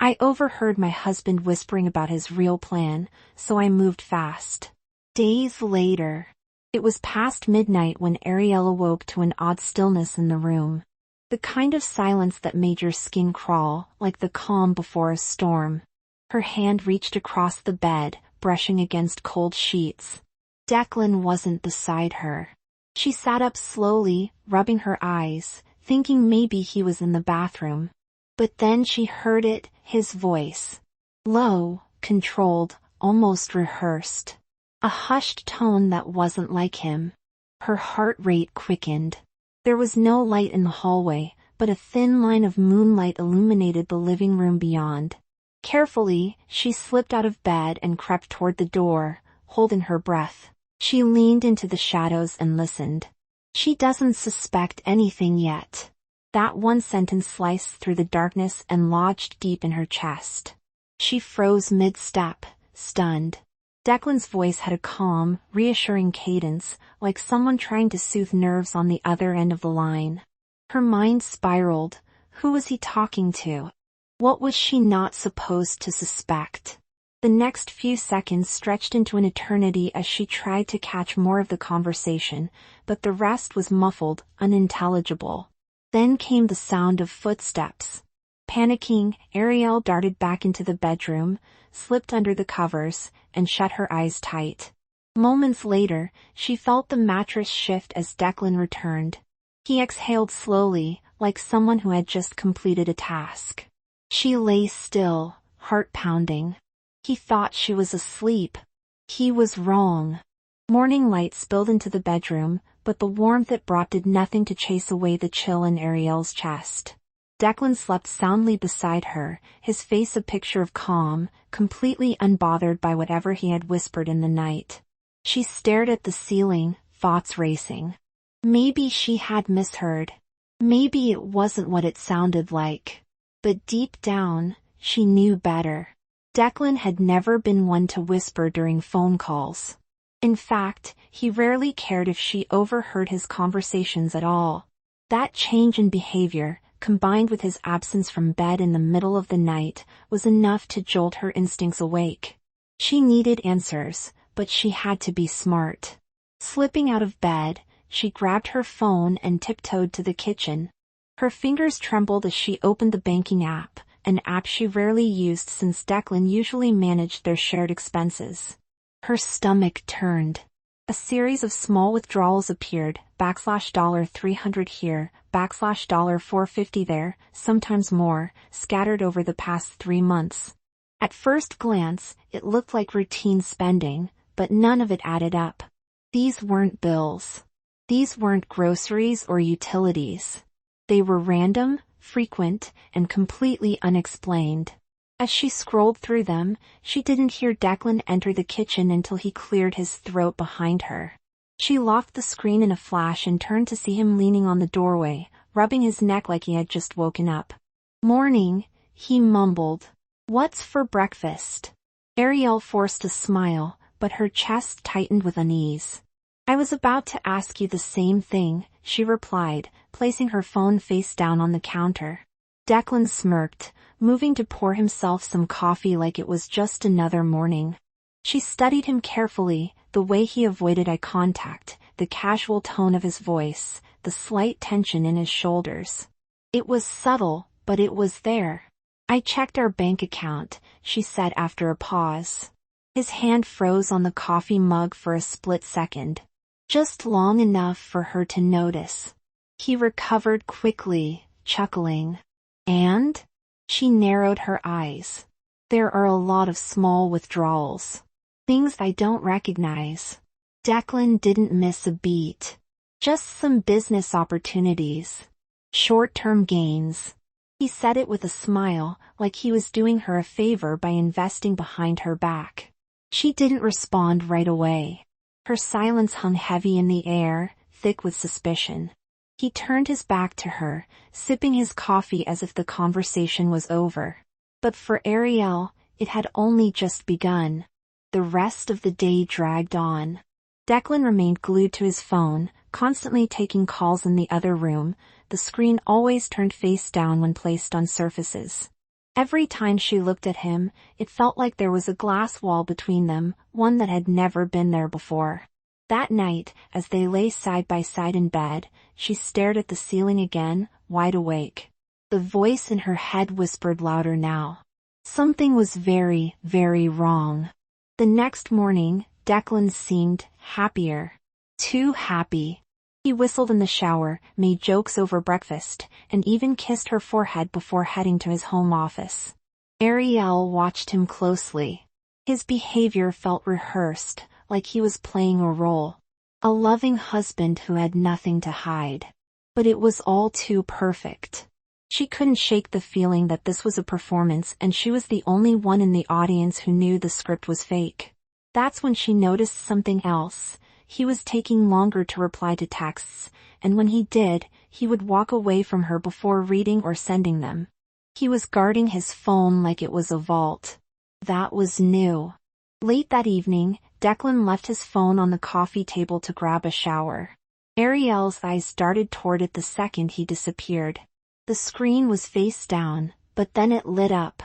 I overheard my husband whispering about his real plan, so I moved fast. Days later. It was past midnight when Ariel awoke to an odd stillness in the room. The kind of silence that made your skin crawl, like the calm before a storm. Her hand reached across the bed, brushing against cold sheets. Declan wasn't beside her. She sat up slowly, rubbing her eyes, thinking maybe he was in the bathroom. But then she heard it, his voice. Low, controlled, almost rehearsed. A hushed tone that wasn't like him. Her heart rate quickened. There was no light in the hallway, but a thin line of moonlight illuminated the living room beyond. Carefully, she slipped out of bed and crept toward the door, holding her breath. She leaned into the shadows and listened. She doesn't suspect anything yet. That one sentence sliced through the darkness and lodged deep in her chest. She froze mid-step, stunned. Declan's voice had a calm, reassuring cadence, like someone trying to soothe nerves on the other end of the line. Her mind spiraled. Who was he talking to? What was she not supposed to suspect? The next few seconds stretched into an eternity as she tried to catch more of the conversation, but the rest was muffled, unintelligible. Then came the sound of footsteps. Panicking, Ariel darted back into the bedroom, slipped under the covers, and shut her eyes tight. Moments later, she felt the mattress shift as Declan returned. He exhaled slowly, like someone who had just completed a task. She lay still, heart pounding. He thought she was asleep. He was wrong. Morning light spilled into the bedroom, but the warmth it brought did nothing to chase away the chill in Ariel's chest. Declan slept soundly beside her, his face a picture of calm, completely unbothered by whatever he had whispered in the night. She stared at the ceiling, thoughts racing. Maybe she had misheard. Maybe it wasn't what it sounded like. But deep down, she knew better. Declan had never been one to whisper during phone calls. In fact, he rarely cared if she overheard his conversations at all. That change in behavior, combined with his absence from bed in the middle of the night, was enough to jolt her instincts awake. She needed answers, but she had to be smart. Slipping out of bed, she grabbed her phone and tiptoed to the kitchen. Her fingers trembled as she opened the banking app, an app she rarely used since Declan usually managed their shared expenses. Her stomach turned. A series of small withdrawals appeared, $300 here, $450 there, sometimes more, scattered over the past 3 months. At first glance, it looked like routine spending, but none of it added up. These weren't bills. These weren't groceries or utilities. They were random, frequent, and completely unexplained. As she scrolled through them, she didn't hear Declan enter the kitchen until he cleared his throat behind her. She locked the screen in a flash and turned to see him leaning on the doorway, rubbing his neck like he had just woken up. "Morning," he mumbled. "What's for breakfast?" Ariel forced a smile, but her chest tightened with unease. "I was about to ask you the same thing," she replied, placing her phone face down on the counter. Declan smirked, moving to pour himself some coffee like it was just another morning. She studied him carefully, the way he avoided eye contact, the casual tone of his voice, the slight tension in his shoulders. It was subtle, but it was there. "I checked our bank account," she said after a pause. His hand froze on the coffee mug for a split second. Just long enough for her to notice. He recovered quickly, chuckling. "And?" She narrowed her eyes. "There are a lot of small withdrawals. Things I don't recognize." Declan didn't miss a beat. "Just some business opportunities. Short-term gains." He said it with a smile, like he was doing her a favor by investing behind her back. She didn't respond right away. Her silence hung heavy in the air, thick with suspicion. He turned his back to her, sipping his coffee as if the conversation was over. But for Ariel, it had only just begun. The rest of the day dragged on. Declan remained glued to his phone, constantly taking calls in the other room, the screen always turned face down when placed on surfaces. Every time she looked at him, it felt like there was a glass wall between them, one that had never been there before. That night, as they lay side by side in bed, she stared at the ceiling again, wide awake. The voice in her head whispered louder now. Something was very, very wrong. The next morning, Declan seemed happier. Too happy. He whistled in the shower, made jokes over breakfast, and even kissed her forehead before heading to his home office. Ariel watched him closely. His behavior felt rehearsed, like he was playing a role. A loving husband who had nothing to hide. But it was all too perfect. She couldn't shake the feeling that this was a performance and she was the only one in the audience who knew the script was fake. That's when she noticed something else. He was taking longer to reply to texts, and when he did, he would walk away from her before reading or sending them. He was guarding his phone like it was a vault. That was new. Late that evening, Declan left his phone on the coffee table to grab a shower. Ariel's eyes darted toward it the second he disappeared. The screen was face down, but then it lit up.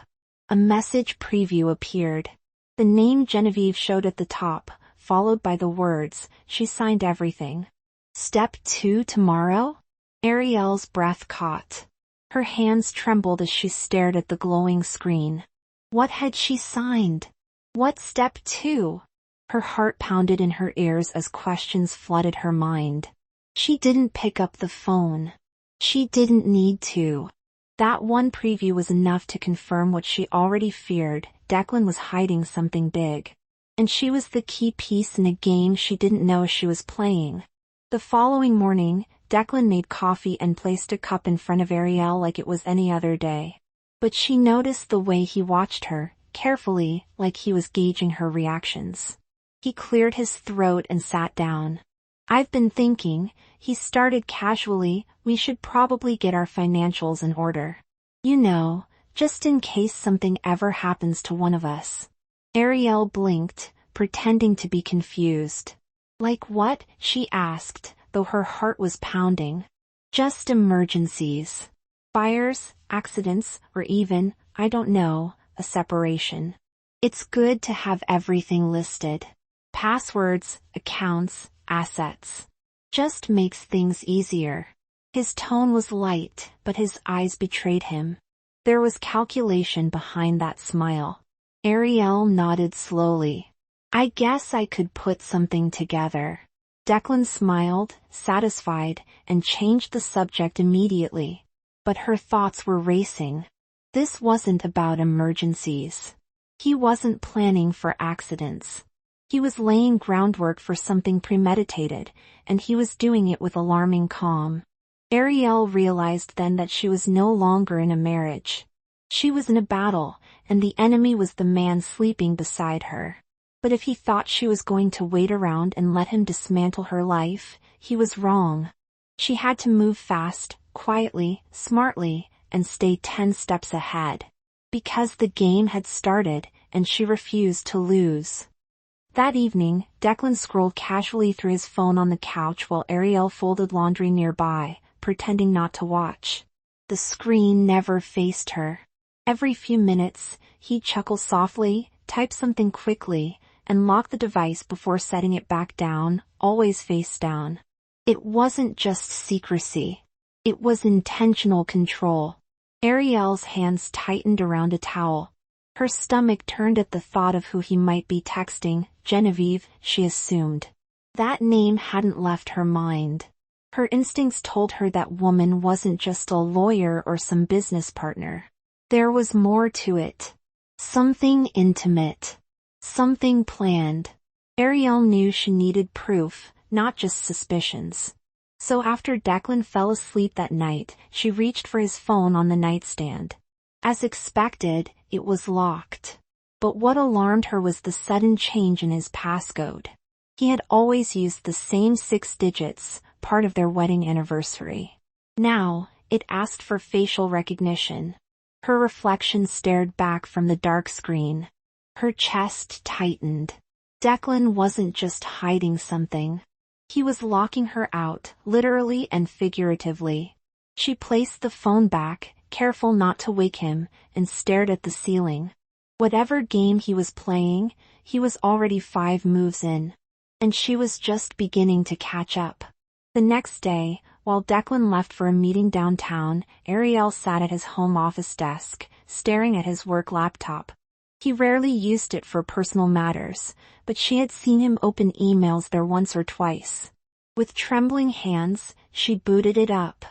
A message preview appeared. The name Genevieve showed at the top, followed by the words, "She signed everything." Step 2 tomorrow? Ariel's breath caught. Her hands trembled as she stared at the glowing screen. What had she signed? What step 2? Her heart pounded in her ears as questions flooded her mind. She didn't pick up the phone. She didn't need to. That one preview was enough to confirm what she already feared. Declan was hiding something big. And she was the key piece in a game she didn't know she was playing. The following morning, Declan made coffee and placed a cup in front of Ariel like it was any other day. But she noticed the way he watched her, carefully, like he was gauging her reactions. He cleared his throat and sat down. "I've been thinking," he started casually, "we should probably get our financials in order. You know, just in case something ever happens to one of us." Ariel blinked, pretending to be confused. "Like what?" she asked, though her heart was pounding. "Just emergencies. Fires, accidents, or even, I don't know, a separation. It's good to have everything listed. Passwords, accounts, assets. Just makes things easier." His tone was light, but his eyes betrayed him. There was calculation behind that smile. Ariel nodded slowly. "I guess I could put something together." Declan smiled, satisfied, and changed the subject immediately. But her thoughts were racing. This wasn't about emergencies. He wasn't planning for accidents. He was laying groundwork for something premeditated, and he was doing it with alarming calm. Ariel realized then that she was no longer in a marriage. She was in a battle, and the enemy was the man sleeping beside her. But if he thought she was going to wait around and let him dismantle her life, he was wrong. She had to move fast, quietly, smartly, and stay 10 steps ahead. Because the game had started, and she refused to lose. That evening, Declan scrolled casually through his phone on the couch while Ariel folded laundry nearby, pretending not to watch. The screen never faced her. Every few minutes, he'd chuckle softly, type something quickly, and lock the device before setting it back down, always face down. It wasn't just secrecy. It was intentional control. Ariel's hands tightened around a towel. Her stomach turned at the thought of who he might be texting. Genevieve, she assumed. That name hadn't left her mind. Her instincts told her that woman wasn't just a lawyer or some business partner. There was more to it. Something intimate. Something planned. Ariel knew she needed proof, not just suspicions. So after Declan fell asleep that night, she reached for his phone on the nightstand. As expected, it was locked. But what alarmed her was the sudden change in his passcode. He had always used the same 6 digits, part of their wedding anniversary. Now, it asked for facial recognition. Her reflection stared back from the dark screen. Her chest tightened. Declan wasn't just hiding something. He was locking her out, literally and figuratively. She placed the phone back, careful not to wake him, and stared at the ceiling. Whatever game he was playing, he was already 5 moves in. And she was just beginning to catch up. The next day, while Declan left for a meeting downtown, Ariel sat at his home office desk, staring at his work laptop. He rarely used it for personal matters, but she had seen him open emails there once or twice. With trembling hands, she booted it up.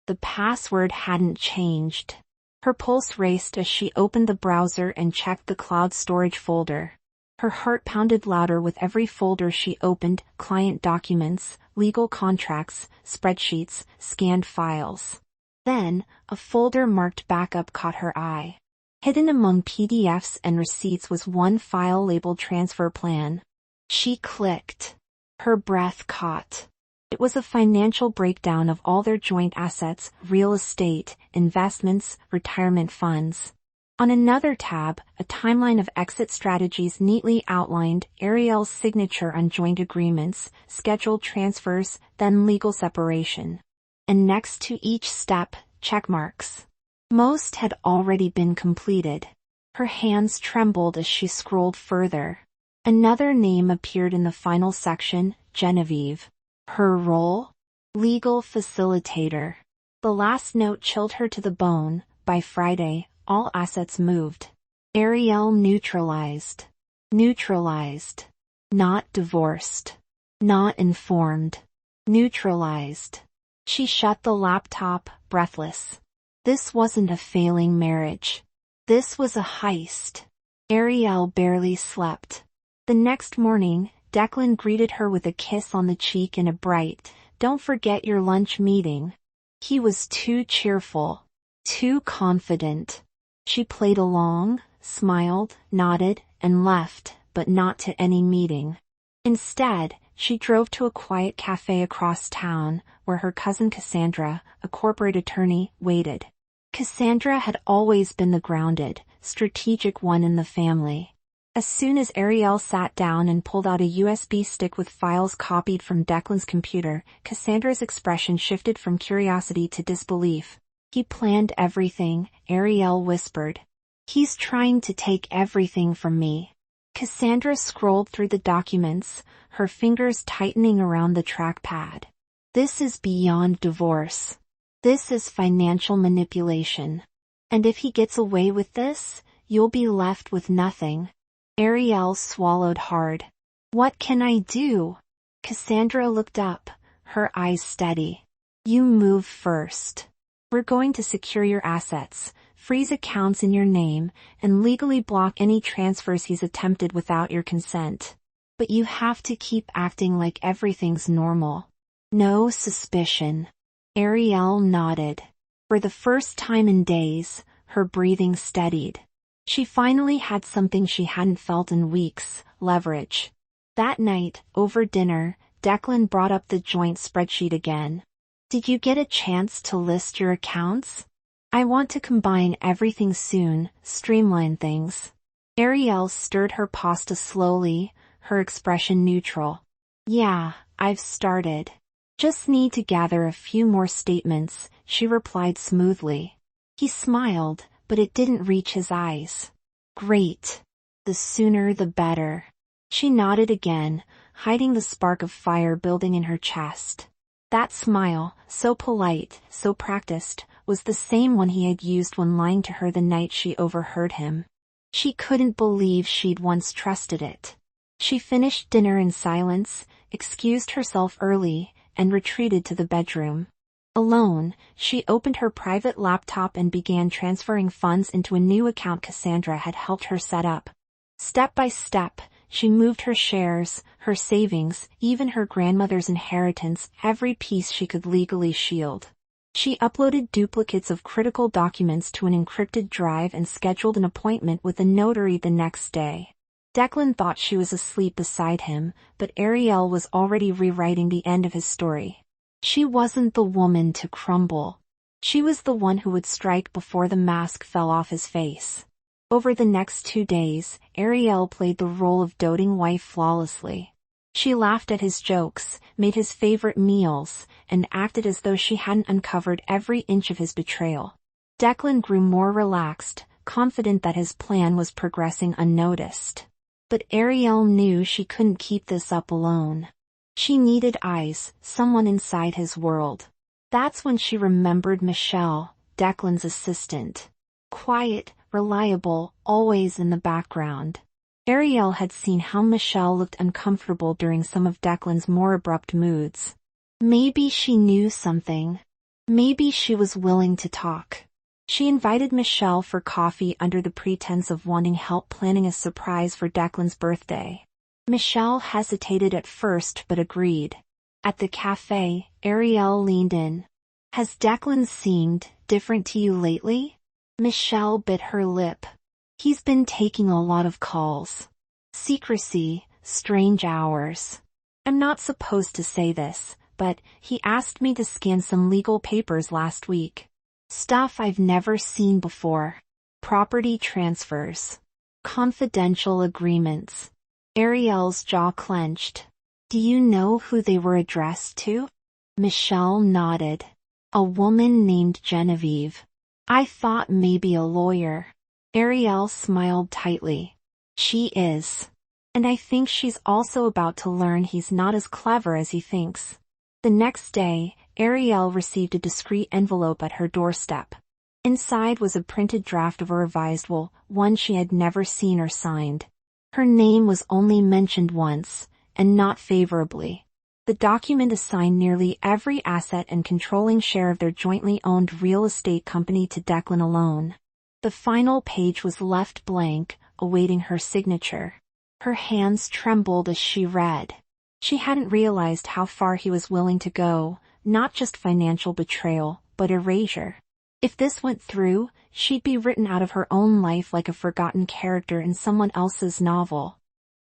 The password hadn't changed. Her pulse raced as she opened the browser and checked the cloud storage folder. Her heart pounded louder with every folder she opened: client documents, legal contracts, spreadsheets, scanned files. Then, a folder marked backup caught her eye. Hidden among PDFs and receipts was one file labeled transfer plan. She clicked. Her breath caught. It was a financial breakdown of all their joint assets: real estate, investments, retirement funds. On another tab, a timeline of exit strategies neatly outlined: Ariel's signature on joint agreements, scheduled transfers, then legal separation. And next to each step, check marks. Most had already been completed. Her hands trembled as she scrolled further. Another name appeared in the final section: Genevieve. Her role? Legal facilitator. The last note chilled her to the bone. By Friday, all assets moved. Ariel neutralized. Neutralized. Not divorced. Not informed. Neutralized. She shut the laptop, breathless. This wasn't a failing marriage. This was a heist. Ariel barely slept. The next morning, Declan greeted her with a kiss on the cheek and a bright, "Don't forget your lunch meeting." He was too cheerful. Too confident. She played along, smiled, nodded, and left, but not to any meeting. Instead, she drove to a quiet cafe across town, where her cousin Cassandra, a corporate attorney, waited. Cassandra had always been the grounded, strategic one in the family. As soon as Ariel sat down and pulled out a USB stick with files copied from Declan's computer, Cassandra's expression shifted from curiosity to disbelief. "He planned everything," Ariel whispered. "He's trying to take everything from me." Cassandra scrolled through the documents, her fingers tightening around the trackpad. "This is beyond divorce. This is financial manipulation. And if he gets away with this, you'll be left with nothing." Ariel swallowed hard. "What can I do?" Cassandra looked up, her eyes steady. "You move first. We're going to secure your assets, freeze accounts in your name, and legally block any transfers he's attempted without your consent. But you have to keep acting like everything's normal. No suspicion." Ariel nodded. For the first time in days, her breathing steadied. She finally had something she hadn't felt in weeks: leverage. That night, over dinner, Declan brought up the joint spreadsheet again. "Did you get a chance to list your accounts? I want to combine everything soon, streamline things." Ariel stirred her pasta slowly, her expression neutral. "Yeah, I've started. Just need to gather a few more statements," she replied smoothly. He smiled, but it didn't reach his eyes. "Great. The sooner the better." She nodded again, hiding the spark of fire building in her chest. That smile, so polite, so practiced, was the same one he had used when lying to her the night she overheard him. She couldn't believe she'd once trusted it. She finished dinner in silence, excused herself early, and retreated to the bedroom. Alone, she opened her private laptop and began transferring funds into a new account Cassandra had helped her set up. Step by step, she moved her shares, her savings, even her grandmother's inheritance, every piece she could legally shield. She uploaded duplicates of critical documents to an encrypted drive and scheduled an appointment with a notary the next day. Declan thought she was asleep beside him, but Ariel was already rewriting the end of his story. She wasn't the woman to crumble. She was the one who would strike before the mask fell off his face. Over the next 2 days, Ariel played the role of doting wife flawlessly. She laughed at his jokes, made his favorite meals, and acted as though she hadn't uncovered every inch of his betrayal. Declan grew more relaxed, confident that his plan was progressing unnoticed. But Ariel knew she couldn't keep this up alone. She needed eyes, someone inside his world. That's when she remembered Michelle, Declan's assistant. Quiet, reliable, always in the background. Ariel had seen how Michelle looked uncomfortable during some of Declan's more abrupt moods. Maybe she knew something. Maybe she was willing to talk. She invited Michelle for coffee under the pretense of wanting help planning a surprise for Declan's birthday. Michelle hesitated at first but agreed. At the cafe, Ariel leaned in. Has Declan seemed different to you lately? Michelle bit her lip. He's been taking a lot of calls. Secrecy, strange hours. I'm not supposed to say this, but he asked me to scan some legal papers last week. Stuff I've never seen before. Property transfers. Confidential agreements. Ariel's jaw clenched. Do you know who they were addressed to? Michelle nodded. A woman named Genevieve. I thought maybe a lawyer. Ariel smiled tightly. She is. And I think she's also about to learn he's not as clever as he thinks. The next day, Ariel received a discreet envelope at her doorstep. Inside was a printed draft of a revised will, one she had never seen or signed. Her name was only mentioned once, and not favorably. The document assigned nearly every asset and controlling share of their jointly owned real estate company to Declan alone. The final page was left blank, awaiting her signature. Her hands trembled as she read. She hadn't realized how far he was willing to go, not just financial betrayal, but erasure. If this went through, she'd be written out of her own life like a forgotten character in someone else's novel.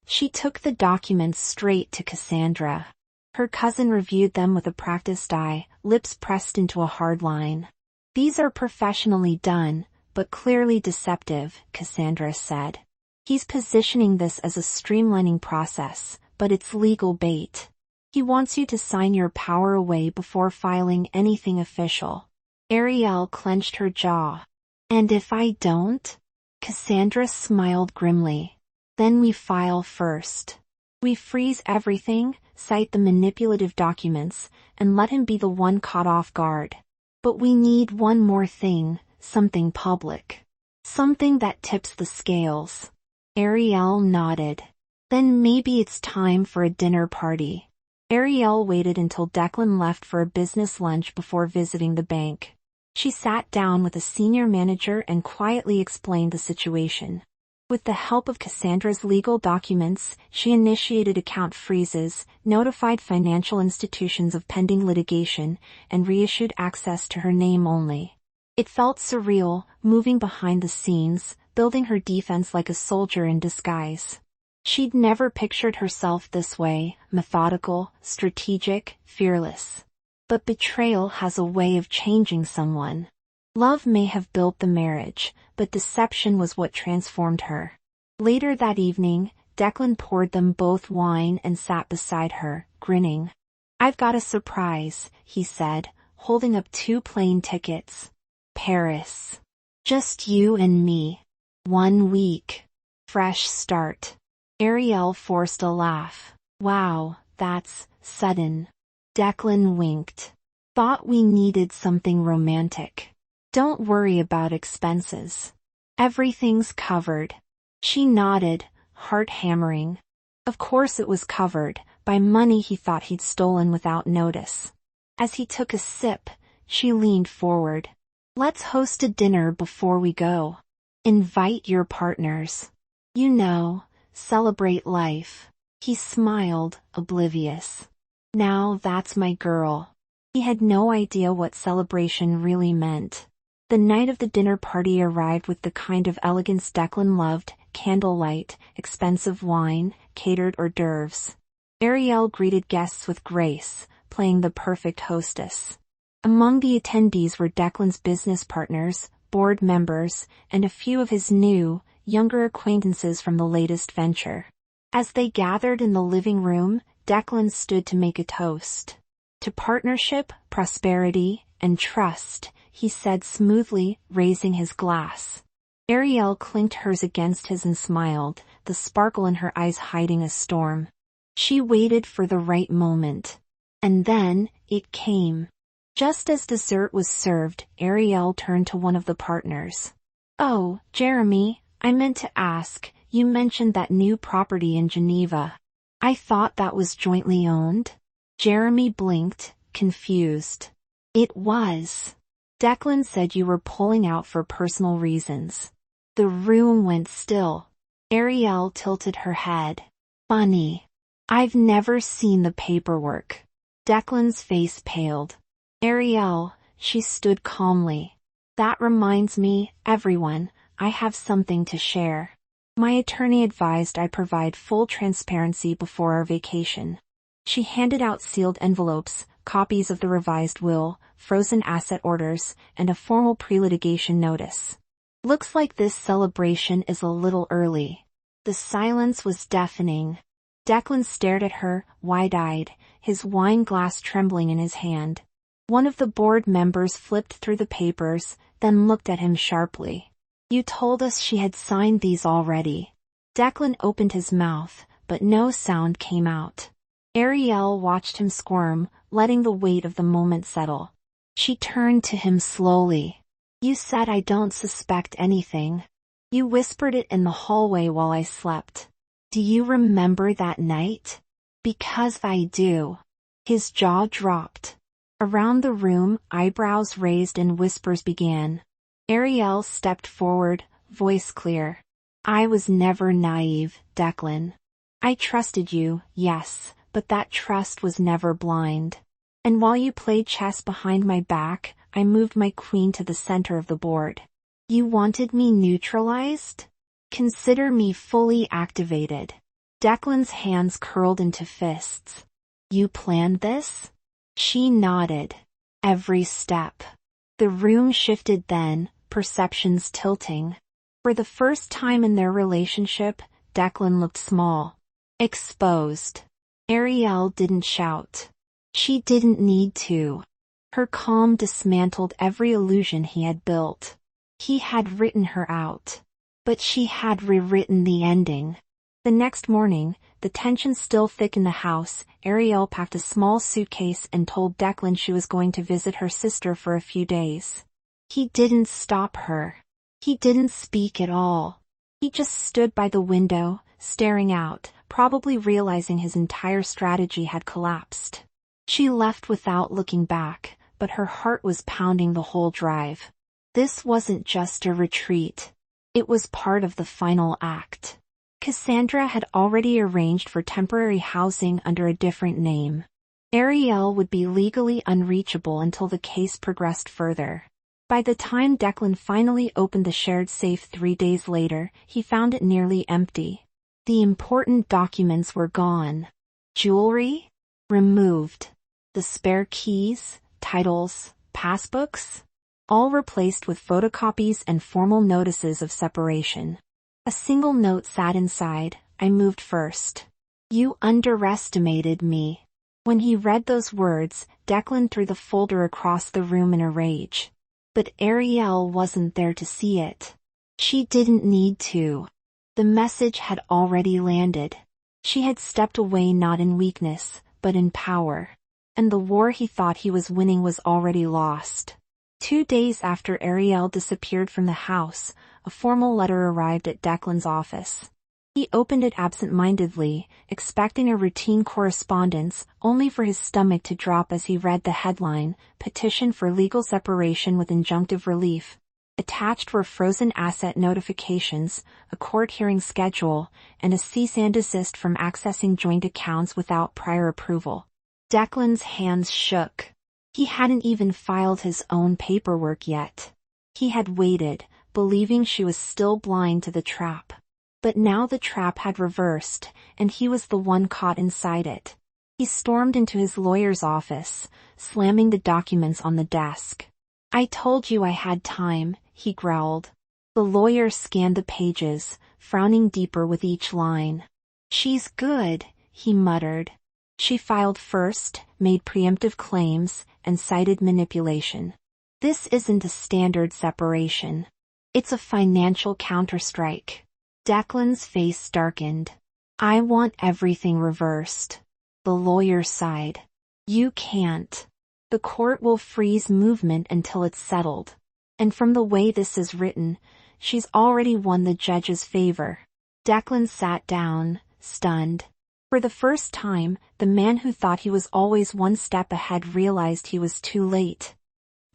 She took the documents straight to Cassandra. Her cousin reviewed them with a practiced eye, lips pressed into a hard line. These are professionally done, but clearly deceptive, Cassandra said. He's positioning this as a streamlining process, but it's legal bait. He wants you to sign your power away before filing anything official. Ariel clenched her jaw. And if I don't? Cassandra smiled grimly. Then we file first. We freeze everything, cite the manipulative documents, and let him be the one caught off guard. But we need one more thing, something public. Something that tips the scales. Ariel nodded. Then maybe it's time for a dinner party. Ariel waited until Declan left for a business lunch before visiting the bank. She sat down with a senior manager and quietly explained the situation. With the help of Cassandra's legal documents, she initiated account freezes, notified financial institutions of pending litigation, and reissued access to her name only. It felt surreal, moving behind the scenes, building her defense like a soldier in disguise. She'd never pictured herself this way, methodical, strategic, fearless. But betrayal has a way of changing someone. Love may have built the marriage, but deception was what transformed her. Later that evening, Declan poured them both wine and sat beside her, grinning. I've got a surprise, he said, holding up 2 plane tickets. Paris. Just you and me. 1 week. Fresh start. Ariel forced a laugh. Wow, that's sudden. Declan winked. Thought we needed something romantic. Don't worry about expenses. Everything's covered. She nodded, heart hammering. Of course it was covered, by money he thought he'd stolen without notice. As he took a sip, she leaned forward. Let's host a dinner before we go. Invite your partners. You know, celebrate life. He smiled, oblivious. Now that's my girl. He had no idea what celebration really meant. The night of the dinner party arrived with the kind of elegance Declan loved, candlelight, expensive wine, catered hors d'oeuvres. Ariel greeted guests with grace, playing the perfect hostess. Among the attendees were Declan's business partners, board members, and a few of his new, younger acquaintances from the latest venture. As they gathered in the living room, Declan stood to make a toast. To partnership, prosperity, and trust, he said smoothly, raising his glass. Ariel clinked hers against his and smiled, the sparkle in her eyes hiding a storm. She waited for the right moment. And then, it came. Just as dessert was served, Ariel turned to one of the partners. "Oh, Jeremy, I meant to ask, you mentioned that new property in Geneva. I thought that was jointly owned?" Jeremy blinked, confused. "It was. Declan said you were pulling out for personal reasons." The room went still. Ariel tilted her head. "Funny. I've never seen the paperwork." Declan's face paled. "Ariel," she stood calmly. "That reminds me, everyone, I have something to share. My attorney advised I provide full transparency before our vacation." She handed out sealed envelopes, copies of the revised will, frozen asset orders, and a formal pre-litigation notice. "Looks like this celebration is a little early." The silence was deafening. Declan stared at her, wide-eyed, his wine glass trembling in his hand. One of the board members flipped through the papers, then looked at him sharply. "You told us she had signed these already." Declan opened his mouth, but no sound came out. Ariel watched him squirm, letting the weight of the moment settle. She turned to him slowly. "You said I don't suspect anything. You whispered it in the hallway while I slept. Do you remember that night?" "Because I do." His jaw dropped. Around the room, eyebrows raised and whispers began. Ariel stepped forward, voice clear. "I was never naive, Declan. I trusted you, yes, but that trust was never blind. And while you played chess behind my back, I moved my queen to the center of the board. You wanted me neutralized? Consider me fully activated." Declan's hands curled into fists. "You planned this?" She nodded. "Every step." The room shifted then, perceptions tilting. For the first time in their relationship, Declan looked small. Exposed. Ariel didn't shout. She didn't need to. Her calm dismantled every illusion he had built. He had written her out. But she had rewritten the ending. The next morning, the tension still thick in the house, Ariel packed a small suitcase and told Declan she was going to visit her sister for a few days. He didn't stop her. He didn't speak at all. He just stood by the window, staring out, probably realizing his entire strategy had collapsed. She left without looking back, but her heart was pounding the whole drive. This wasn't just a retreat. It was part of the final act. Cassandra had already arranged for temporary housing under a different name. Ariel would be legally unreachable until the case progressed further. By the time Declan finally opened the shared safe 3 days later, he found it nearly empty. The important documents were gone. Jewelry? Removed. The spare keys, titles, passbooks? All replaced with photocopies and formal notices of separation. A single note sat inside, "I moved first. You underestimated me." When he read those words, Declan threw the folder across the room in a rage. But Ariel wasn't there to see it. She didn't need to. The message had already landed. She had stepped away not in weakness, but in power. And the war he thought he was winning was already lost. 2 days after Ariel disappeared from the house, a formal letter arrived at Declan's office. He opened it absent-mindedly, expecting a routine correspondence, only for his stomach to drop as he read the headline, "Petition for Legal Separation with Injunctive Relief." Attached were frozen asset notifications, a court hearing schedule, and a cease and desist from accessing joint accounts without prior approval. Declan's hands shook. He hadn't even filed his own paperwork yet. He had waited, believing she was still blind to the trap. But now the trap had reversed, and he was the one caught inside it. He stormed into his lawyer's office, slamming the documents on the desk. "I told you I had time," he growled. The lawyer scanned the pages, frowning deeper with each line. "She's good," he muttered. "She filed first, made preemptive claims, and cited manipulation. This isn't a standard separation. It's a financial counterstrike. Declan's face darkened. I want everything reversed. The lawyer sighed. You can't. The court will freeze movement until it's settled. And from the way this is written, she's already won the judge's favor. Declan sat down, stunned. For the first time, the man who thought he was always one step ahead realized he was too late.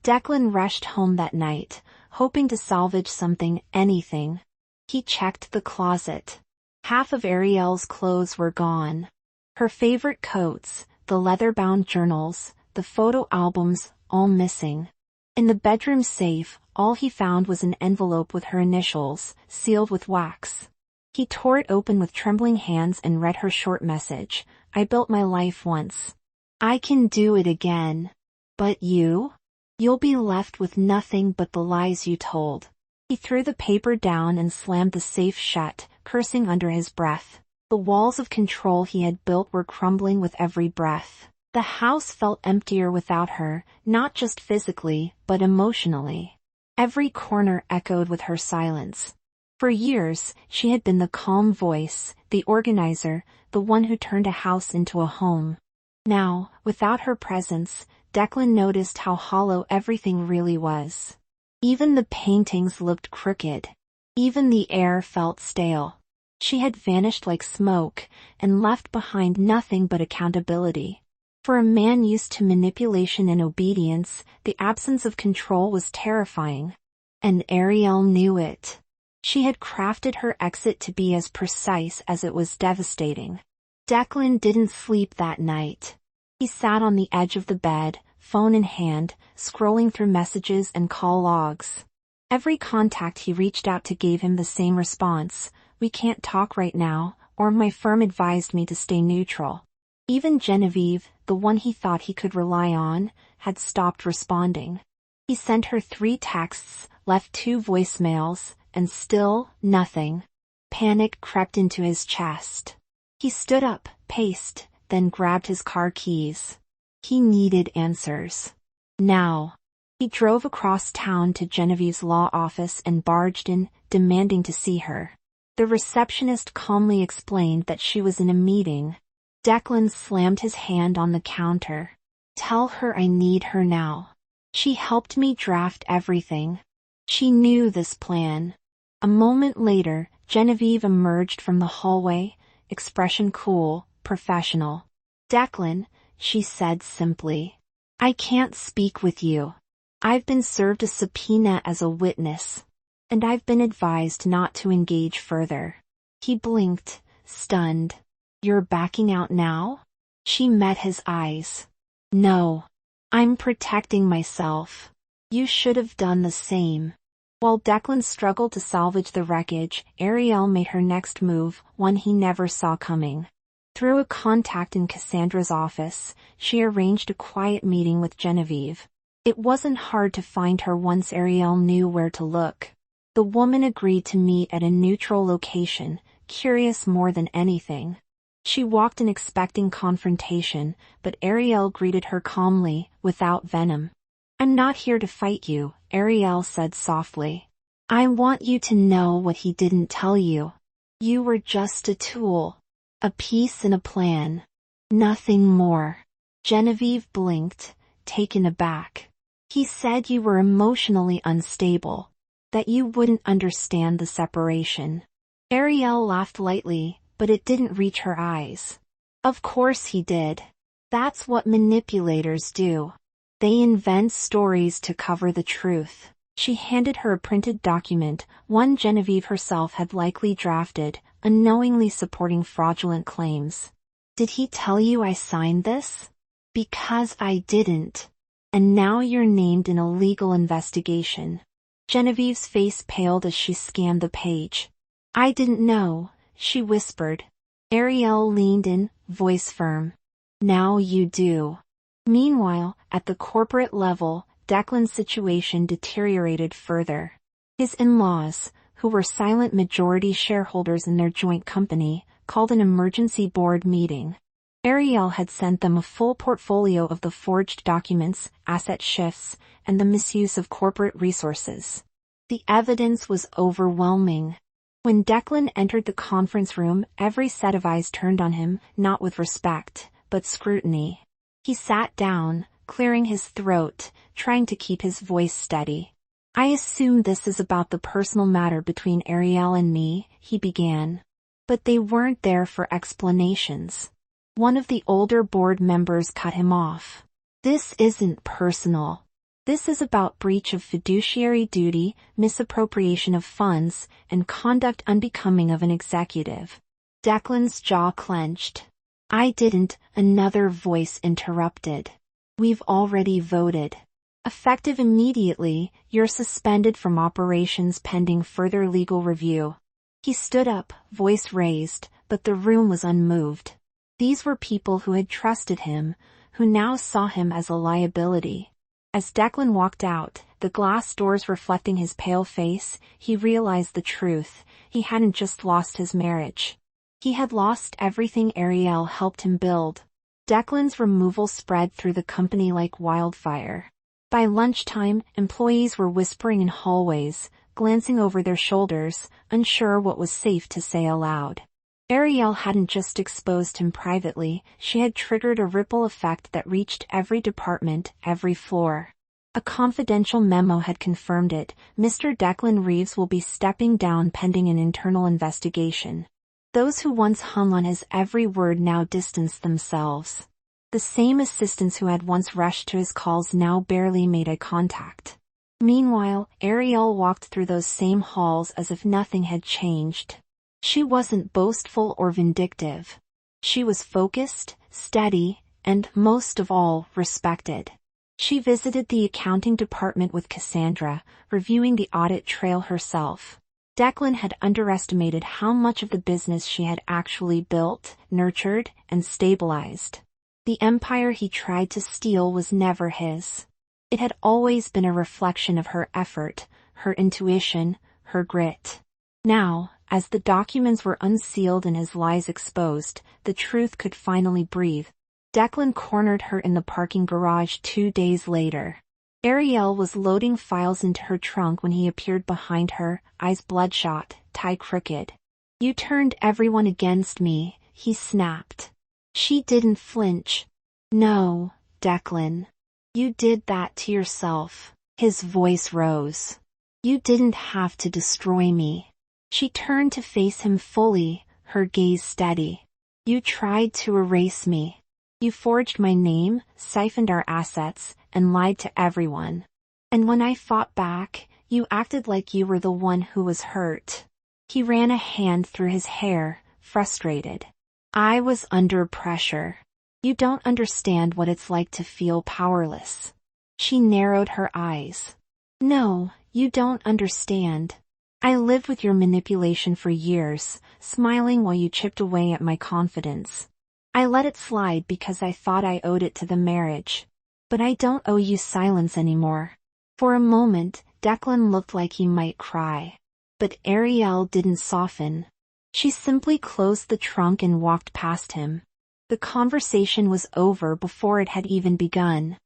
Declan rushed home that night, hoping to salvage something, anything. He checked the closet. Half of Ariel's clothes were gone. Her favorite coats, the leather-bound journals, the photo albums, all missing. In the bedroom safe, all he found was an envelope with her initials, sealed with wax. He tore it open with trembling hands and read her short message. I built my life once. I can do it again. But you? You'll be left with nothing but the lies you told. He threw the paper down and slammed the safe shut, cursing under his breath. The walls of control he had built were crumbling with every breath. The house felt emptier without her, not just physically, but emotionally. Every corner echoed with her silence. For years, she had been the calm voice, the organizer, the one who turned a house into a home. Now, without her presence, Declan noticed how hollow everything really was. Even the paintings looked crooked. Even the air felt stale. She had vanished like smoke, and left behind nothing but accountability. For a man used to manipulation and obedience, the absence of control was terrifying. And Ariel knew it. She had crafted her exit to be as precise as it was devastating. Declan didn't sleep that night. He sat on the edge of the bed, phone in hand, scrolling through messages and call logs. Every contact he reached out to gave him the same response: we can't talk right now, or my firm advised me to stay neutral. Even Genevieve, the one he thought he could rely on, had stopped responding. He sent her 3 texts, left 2 voicemails, and still, nothing. Panic crept into his chest. He stood up, paced, then grabbed his car keys. He needed answers. Now. He drove across town to Genevieve's law office and barged in, demanding to see her. The receptionist calmly explained that she was in a meeting. Declan slammed his hand on the counter. Tell her I need her now. She helped me draft everything. She knew this plan. A moment later, Genevieve emerged from the hallway, expression cool, professional. Declan, she said simply. I can't speak with you. I've been served a subpoena as a witness. And I've been advised not to engage further. He blinked, stunned. You're backing out now? She met his eyes. No. I'm protecting myself. You should have done the same. While Declan struggled to salvage the wreckage, Ariel made her next move, one he never saw coming. Through a contact in Cassandra's office, she arranged a quiet meeting with Genevieve. It wasn't hard to find her once Ariel knew where to look. The woman agreed to meet at a neutral location, curious more than anything. She walked in expecting confrontation, but Ariel greeted her calmly, without venom. I'm not here to fight you, Ariel said softly. I want you to know what he didn't tell you. You were just a tool. A piece in a plan. Nothing more. Genevieve blinked, taken aback. He said you were emotionally unstable. That you wouldn't understand the separation. Ariel laughed lightly, but it didn't reach her eyes. Of course he did. That's what manipulators do. They invent stories to cover the truth. She handed her a printed document, one Genevieve herself had likely drafted, unknowingly supporting fraudulent claims. Did he tell you I signed this? Because I didn't. And now you're named in a legal investigation. Genevieve's face paled as she scanned the page. I didn't know, she whispered. Ariel leaned in, voice firm. Now you do. Meanwhile, at the corporate level, Declan's situation deteriorated further. His in-laws, who were silent majority shareholders in their joint company, called an emergency board meeting. Ariel had sent them a full portfolio of the forged documents, asset shifts, and the misuse of corporate resources. The evidence was overwhelming. When Declan entered the conference room, every set of eyes turned on him, not with respect, but scrutiny. He sat down, clearing his throat, trying to keep his voice steady. "I assume this is about the personal matter between Ariel and me," he began. But they weren't there for explanations. One of the older board members cut him off. "This isn't personal. This is about breach of fiduciary duty, misappropriation of funds, and conduct unbecoming of an executive." Declan's jaw clenched. "I didn't," another voice interrupted. "We've already voted. Effective immediately, you're suspended from operations pending further legal review." He stood up, voice raised, but the room was unmoved. These were people who had trusted him, who now saw him as a liability. As Declan walked out, the glass doors reflecting his pale face, he realized the truth. He hadn't just lost his marriage. He had lost everything Ariel helped him build. Declan's removal spread through the company like wildfire. By lunchtime, employees were whispering in hallways, glancing over their shoulders, unsure what was safe to say aloud. Ariel hadn't just exposed him privately, she had triggered a ripple effect that reached every department, every floor. A confidential memo had confirmed it. "Mr. Declan Reeves will be stepping down pending an internal investigation." Those who once hung on his every word now distanced themselves. The same assistants who had once rushed to his calls now barely made eye contact. Meanwhile, Ariel walked through those same halls as if nothing had changed. She wasn't boastful or vindictive. She was focused, steady, and, most of all, respected. She visited the accounting department with Cassandra, reviewing the audit trail herself. Declan had underestimated how much of the business she had actually built, nurtured, and stabilized. The empire he tried to steal was never his. It had always been a reflection of her effort, her intuition, her grit. Now, as the documents were unsealed and his lies exposed, the truth could finally breathe. Declan cornered her in the parking garage 2 days later. Ariel was loading files into her trunk when he appeared behind her, eyes bloodshot, tie crooked. "You turned everyone against me," he snapped. She didn't flinch. "No, Declan. You did that to yourself." His voice rose. "You didn't have to destroy me." She turned to face him fully, her gaze steady. "You tried to erase me. You forged my name, siphoned our assets, and lied to everyone. And when I fought back, you acted like you were the one who was hurt." He ran a hand through his hair, frustrated. "I was under pressure. You don't understand what it's like to feel powerless." She narrowed her eyes. "No, you don't understand. I lived with your manipulation for years, smiling while you chipped away at my confidence. I let it slide because I thought I owed it to the marriage. But I don't owe you silence anymore." For a moment, Declan looked like he might cry. But Ariel didn't soften. She simply closed the trunk and walked past him. The conversation was over before it had even begun.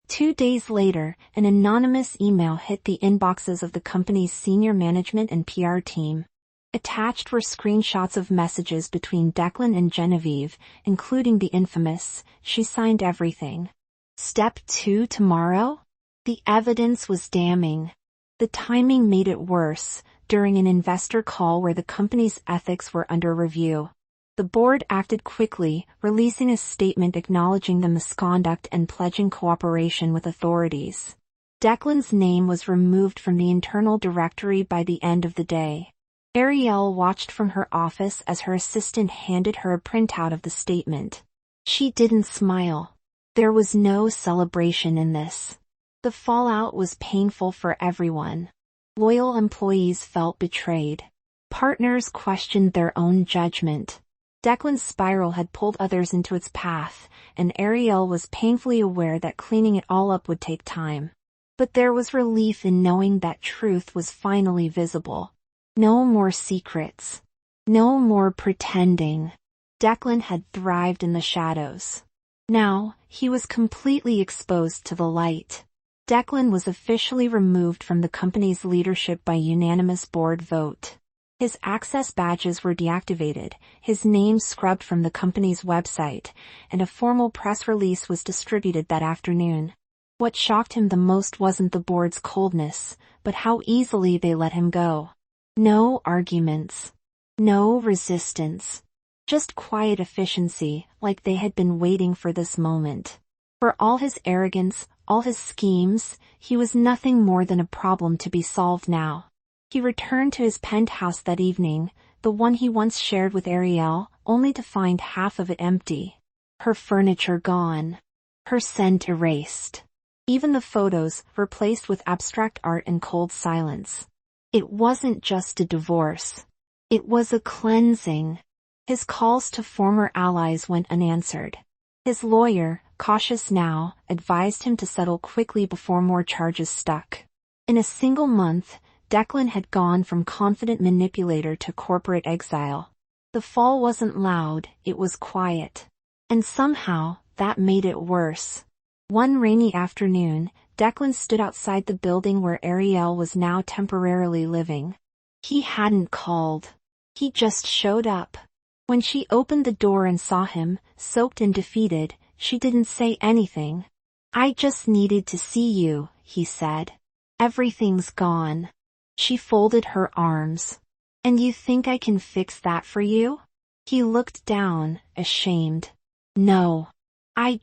2 days later, an anonymous email hit the inboxes of the company's senior management and PR team. Attached were screenshots of messages between Declan and Genevieve, including the infamous, "She signed everything." Step 2 tomorrow? The evidence was damning. The timing made it worse, during an investor call where the company's ethics were under review. The board acted quickly, releasing a statement acknowledging the misconduct and pledging cooperation with authorities. Declan's name was removed from the internal directory by the end of the day. Ariel watched from her office as her assistant handed her a printout of the statement. She didn't smile. There was no celebration in this. The fallout was painful for everyone. Loyal employees felt betrayed. Partners questioned their own judgment. Declan's spiral had pulled others into its path, and Ariel was painfully aware that cleaning it all up would take time. But there was relief in knowing that truth was finally visible. No more secrets. No more pretending. Declan had thrived in the shadows. Now, he was completely exposed to the light. Declan was officially removed from the company's leadership by unanimous board vote. His access badges were deactivated, his name scrubbed from the company's website, and a formal press release was distributed that afternoon. What shocked him the most wasn't the board's coldness, but how easily they let him go. No arguments. No resistance. Just quiet efficiency, like they had been waiting for this moment. For all his arrogance, all his schemes, he was nothing more than a problem to be solved now. He returned to his penthouse that evening, the one he once shared with Ariel, only to find half of it empty. Her furniture gone. Her scent erased. Even the photos replaced with abstract art and cold silence. It wasn't just a divorce. It was a cleansing. His calls to former allies went unanswered. His lawyer, cautious now, advised him to settle quickly before more charges stuck. In a single month, Declan had gone from confident manipulator to corporate exile. The fall wasn't loud, it was quiet. And somehow, that made it worse. One rainy afternoon, Declan stood outside the building where Ariel was now temporarily living. He hadn't called. He just showed up. When she opened the door and saw him, soaked and defeated, she didn't say anything. "I just needed to see you," he said. "Everything's gone." She folded her arms. "And you think I can fix that for you?" He looked down, ashamed. "No. I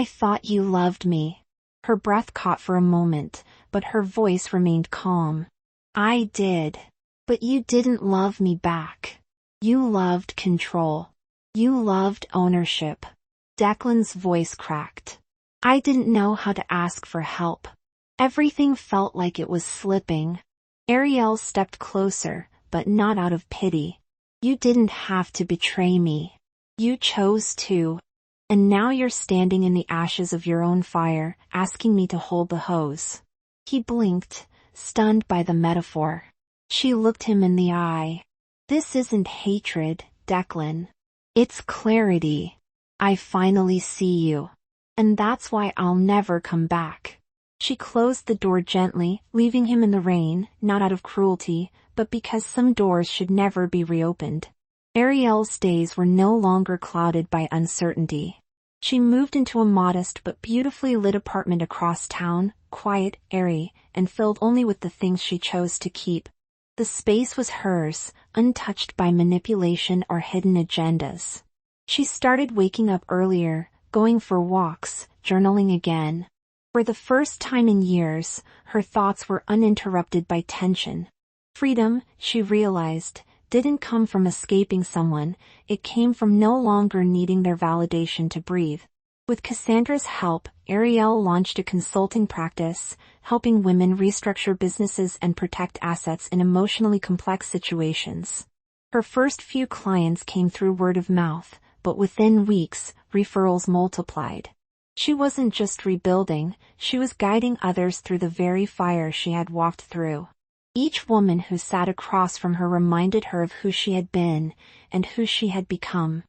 thought you loved me." Her breath caught for a moment, but her voice remained calm. "I did. But you didn't love me back. You loved control. You loved ownership." Declan's voice cracked. "I didn't know how to ask for help. Everything felt like it was slipping." Ariel stepped closer, but not out of pity. "You didn't have to betray me. You chose to. And now you're standing in the ashes of your own fire, asking me to hold the hose." He blinked, stunned by the metaphor. She looked him in the eye. "This isn't hatred, Declan. It's clarity. I finally see you. And that's why I'll never come back." She closed the door gently, leaving him in the rain, not out of cruelty, but because some doors should never be reopened. Ariel's days were no longer clouded by uncertainty. She moved into a modest but beautifully lit apartment across town, quiet, airy, and filled only with the things she chose to keep. The space was hers, untouched by manipulation or hidden agendas. She started waking up earlier, going for walks, journaling again. For the first time in years, her thoughts were uninterrupted by tension. Freedom, she realized, didn't come from escaping someone, it came from no longer needing their validation to breathe. With Cassandra's help, Ariel launched a consulting practice, helping women restructure businesses and protect assets in emotionally complex situations. Her first few clients came through word of mouth, but within weeks, referrals multiplied. She wasn't just rebuilding, she was guiding others through the very fire she had walked through. Each woman who sat across from her reminded her of who she had been and who she had become.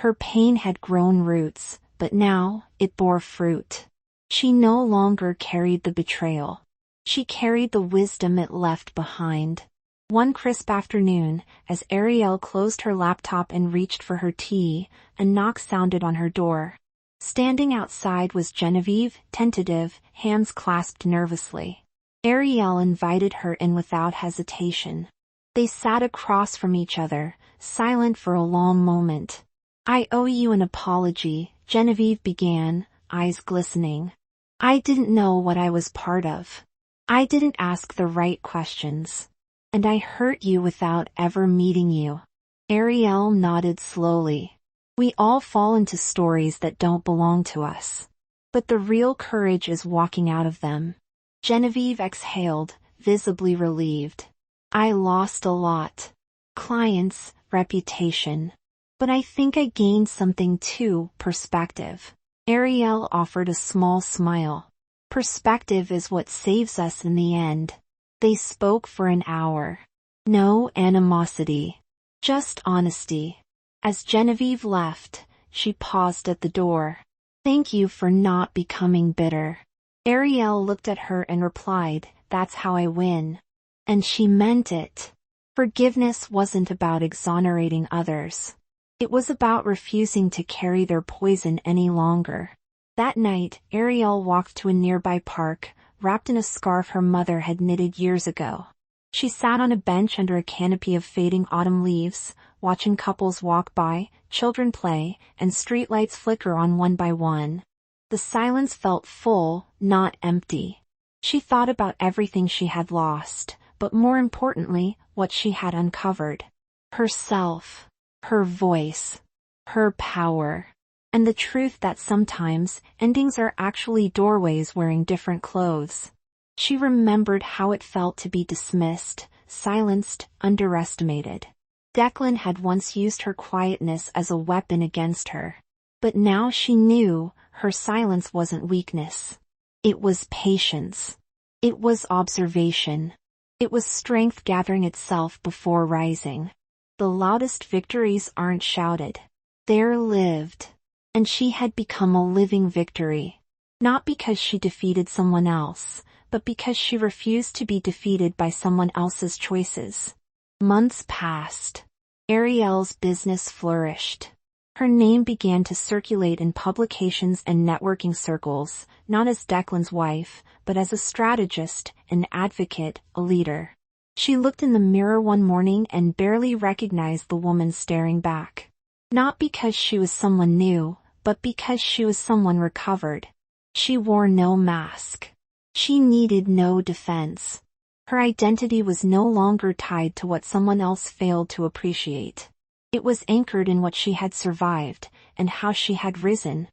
Her pain had grown roots, but now it bore fruit. She no longer carried the betrayal. She carried the wisdom it left behind. One crisp afternoon, as Ariel closed her laptop and reached for her tea, a knock sounded on her door. Standing outside was Genevieve, tentative, hands clasped nervously. Ariel invited her in without hesitation. They sat across from each other, silent for a long moment. "I owe you an apology," Genevieve began, eyes glistening. "I didn't know what I was part of. I didn't ask the right questions. And I hurt you without ever meeting you." Ariel nodded slowly. "We all fall into stories that don't belong to us. But the real courage is walking out of them." Genevieve exhaled, visibly relieved. "I lost a lot. Clients, reputation. But I think I gained something too, perspective." Ariel offered a small smile. "Perspective is what saves us in the end." They spoke for an hour. No animosity. Just honesty. As Genevieve left, she paused at the door. "Thank you for not becoming bitter." Ariel looked at her and replied, "That's how I win." And she meant it. Forgiveness wasn't about exonerating others. It was about refusing to carry their poison any longer. That night, Ariel walked to a nearby park, wrapped in a scarf her mother had knitted years ago. She sat on a bench under a canopy of fading autumn leaves, watching couples walk by, children play, and streetlights flicker on one by one. The silence felt full, not empty. She thought about everything she had lost, but more importantly, what she had uncovered. Herself, her voice, her power, and the truth that sometimes endings are actually doorways wearing different clothes. She remembered how it felt to be dismissed, silenced, underestimated. Declan had once used her quietness as a weapon against her. But now she knew her silence wasn't weakness. It was patience. It was observation. It was strength gathering itself before rising. The loudest victories aren't shouted. They're lived. And she had become a living victory. Not because she defeated someone else, but because she refused to be defeated by someone else's choices. Months passed. Ariel's business flourished. Her name began to circulate in publications and networking circles, not as Declan's wife, but as a strategist, an advocate, a leader. She looked in the mirror one morning and barely recognized the woman staring back. Not because she was someone new, but because she was someone recovered. She wore no mask. She needed no defense. Her identity was no longer tied to what someone else failed to appreciate. It was anchored in what she had survived, and how she had risen.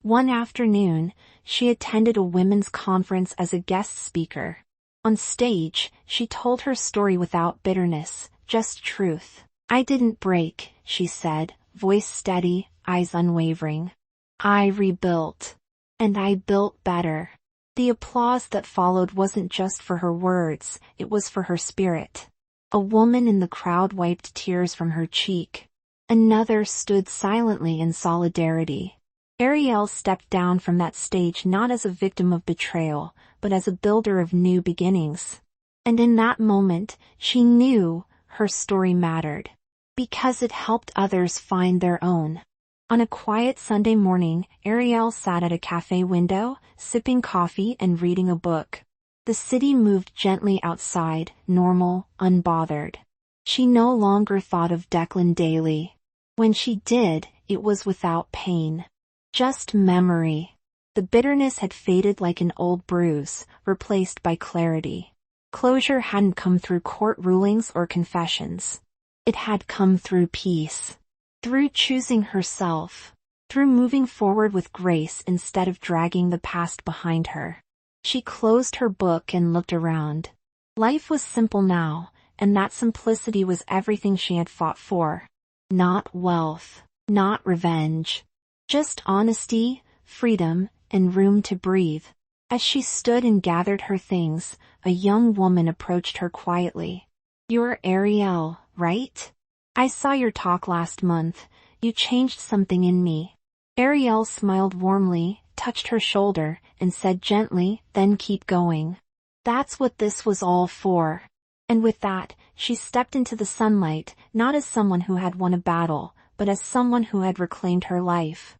One afternoon, she attended a women's conference as a guest speaker. On stage, she told her story without bitterness, just truth. "I didn't break," she said, voice steady, eyes unwavering. "I rebuilt. And I built better." The applause that followed wasn't just for her words, it was for her spirit. A woman in the crowd wiped tears from her cheek. Another stood silently in solidarity. Ariel stepped down from that stage not as a victim of betrayal, but as a builder of new beginnings. And in that moment, she knew her story mattered. Because it helped others find their own. On a quiet Sunday morning, Ariel sat at a cafe window, sipping coffee and reading a book. The city moved gently outside, normal, unbothered. She no longer thought of Declan daily. When she did, it was without pain. Just memory. The bitterness had faded like an old bruise, replaced by clarity. Closure hadn't come through court rulings or confessions. It had come through peace. Through choosing herself. Through moving forward with grace instead of dragging the past behind her. She closed her book and looked around. Life was simple now, and that simplicity was everything she had fought for. Not wealth. Not revenge. Just honesty, freedom, and room to breathe. As she stood and gathered her things, a young woman approached her quietly. "You're Ariel, right? I saw your talk last month. You changed something in me." Ariel smiled warmly, touched her shoulder, and said gently, "Then keep going. That's what this was all for." And with that, she stepped into the sunlight, not as someone who had won a battle, but as someone who had reclaimed her life.